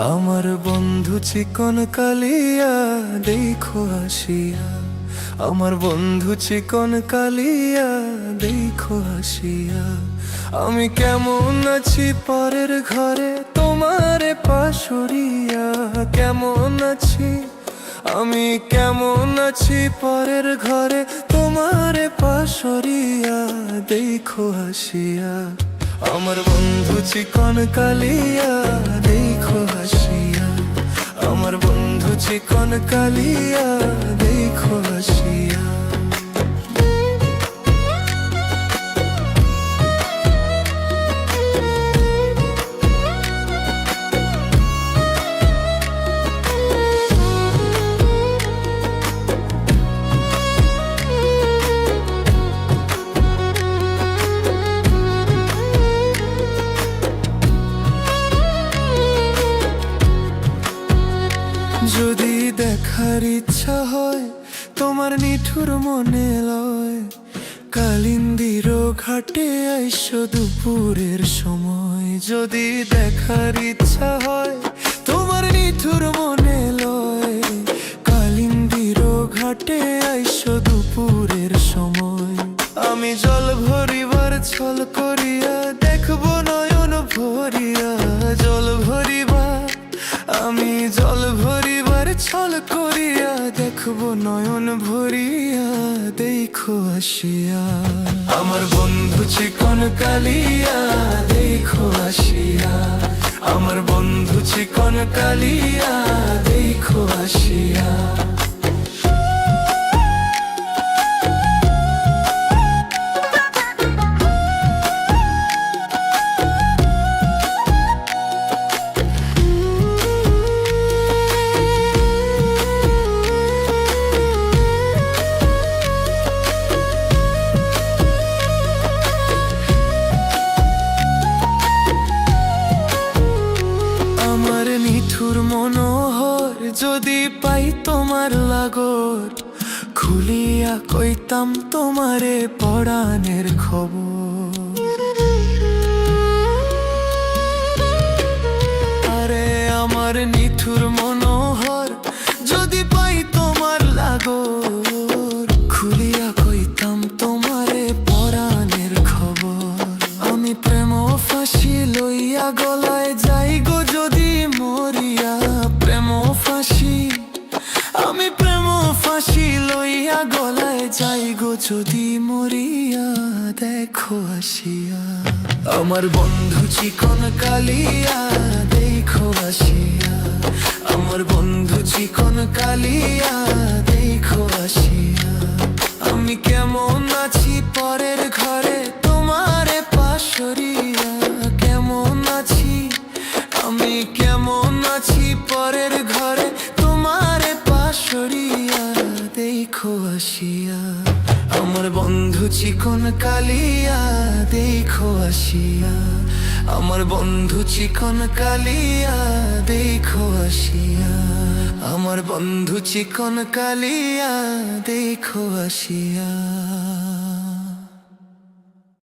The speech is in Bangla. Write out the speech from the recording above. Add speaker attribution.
Speaker 1: আমার বন্ধু চিকন কালিয়া দেখো আসিয়া, আমার বন্ধু চিকন কালিয়া দেখো আসিয়া। আমি কেমন আছি পরের ঘরে তোমারে পাশুরিয়া, কেমন আছি আমি কেমন আছি পরের ঘরে তোমারে পাশুরিয়া দেখো আসিয়া। আমার বন্ধু চিকন কালিয়া দেখো হাসিয়া, আমার বন্ধু চিকন কালিয়া দেখো হাসিয়া। যদি দেখার ইচ্ছা হয় তোমার নিঠুর মনে লয়, কালিন্দির ঘাটে আইসো দুপুরের সময়। যদি দেখার ইচ্ছা হয় তোমার নিঠুর মনে লয়, কালিন্দির ঘাটে আইসো দুপুরের সময়। আমি জল ভরিবার ছল করিয়া দেখবো নয়ন ভরিয়া, জল ভরিবা আমি জল ভরিবার ছল করিয়া দেখবো নয়ন ভরিয়া দেখো আসিয়া। আমার বন্ধু চিকন কালিয়া দেখো আসিয়া, আমার বন্ধু চিকন কালিয়া দেখো আসিয়া। নিঠুর মনোহর যদি পাই তোমার লাগর, খুলিয়া কইতাম তোমারে পরাণের খবর। আরে আমার নিঠুর মনোহর যদি পাই তোমার লাগর, খুলিয়া কইতাম তোমারে পরাণের খবর। আমি প্রেম ফাঁসি লইয়া গলায় যাই গো যদি মরিয়া, প্রেম ফাঁসি আমি প্রেম ফাঁসি লইয়া গলায় যাই গো যদি মরিয়া দেখো আসিয়া। আমার বন্ধু চিকন কালিয়া দেখো আসিয়া, আমার বন্ধু চিকন কালিয়া দেখো আসিয়া। আমি কেমন আছি পরের ঘরে তোমারে পাশুরিয়া, কেমন আছি আমি কেমন আছি পরের ঘরে তোমারে পাশুরিয়া দেখো আসিয়া। আমার বন্ধু চিকন কালিয়া দেখো আসিয়া, আমার বন্ধু চিকন কালিয়া দেখো আসিয়া, আমার বন্ধু চিকন কালিয়া দেখো আসিয়া।